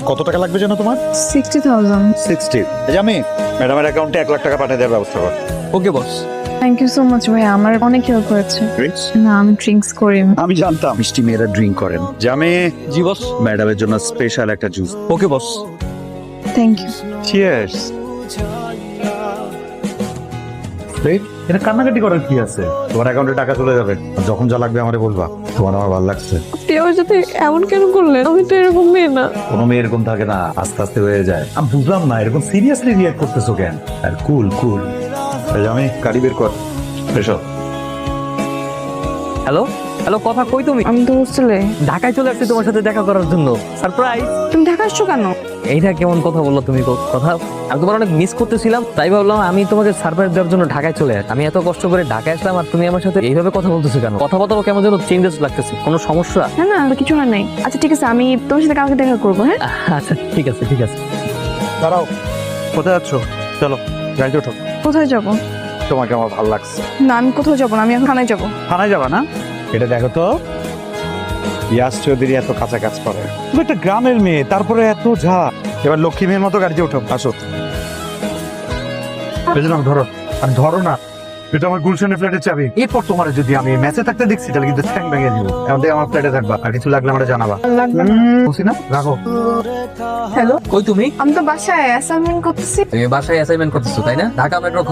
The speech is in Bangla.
কত টাকা লাগবে যেন তোমার? 60,000. 60। এই যে আমি ম্যাডামের অ্যাকাউন্টে 1 লাখ টাকা পাঠিয়ে দেওয়ার ব্যবস্থা কর। ওকে boss. Thank you so much ভাইয়া, আমার অনেক হেল্প হয়েছে। না, আমি ড্রিঙ্কস করি না। আমি জানতাম মিষ্টি মেয়েরা ড্রিঙ্ক করেন। যে আমি জি বস। ম্যাডামের জন্য স্পেশাল একটা juice. Okay boss. Thank you. Cheers. এটা কান্নাকাটি করার কি আছে? তোমার অ্যাকাউন্টে টাকা চলে যাবে, আর যখন যা লাগবে আমারে বলবা। তোমার আমার ভালো লাগছে। আপনি আমার সাথে এমন কেন করলেন? আমি তো এরকম মেয়ে না। কোনো মেয়ে এরকম থাকে না, আস্তে আস্তে হয়ে যায়। আমি বুঝলাম না এরকম সিরিয়াসলি রিয়াক্ট করতেছো কেন? আর কুল কুল। আমি গাড়ি বের কর। এসো। হ্যালো হ্যালো, কথা কই তুমি? আমি তো হোস্টেলে। ঢাকায় চলে আসছি তোমার সাথে দেখা করার জন্য। সারপ্রাইজ। তুমি ঢাকা আসছো কেন? এইটা কেমন কথা বললো তুমি? কথা আমি তোমার অনেক মিস করতেছিলাম, তাই ভাবলাম আমি তোমাকে সারপ্রাইজ দেওয়ার জন্য ঢাকায় চলে আসি। আমি এত কষ্ট করে ঢাকায় আসলাম আর তুমি আমার সাথে এইভাবে কথা বলতেছো কেন? কথা বলতে কেমন যেন চেঞ্জেস লাগতেছে। কোনো সমস্যা? না না, কিছু হয় নাই। আচ্ছা ঠিক আছে, আমি তোমার সাথে কালকে দেখা করবো। হ্যাঁ আচ্ছা ঠিক আছে ঠিক আছে। দাঁড়াও, কোথায় যাচ্ছ? চলো গাড়িতে ওঠো। কোথায় যাব? তোমাকে আমার ভালো লাগছে। না, আমি কোথাও যাবো না, আমি এখন থানায় যাবো। থানায় যাবা না? এটা দেখো তো, ইয়াস চৌধুরী এত কাঁচা কাজ করে। তুমি একটা গ্রামের মেয়ে, তারপরে এত ঝা। এবার লক্ষ্মী মেয়ের মতো গাড়িতে ওঠো, আসো। বেজনাম ধরো। আর ধরো না, এটা আমার গুলশানের ফ্ল্যাটের চাবি। এরপর তোমার যদি আমি ম্যাচে থাকতে দেখছি তাহলে কিন্তু ঠ্যাং ভেঙে দিব। এখন থেকে আমার ফ্ল্যাটে থাকবা, আর কিছু লাগলে আমরা জানাবা। বুঝছি না, রাখো। হ্যালো, কই তুমি? আমি তো বাসায় অ্যাসাইনমেন্ট করতেছি। তুমি বাসায় অ্যাসাইনমেন্ট করতেছো তাই না? ঢাকা মেট্রো খ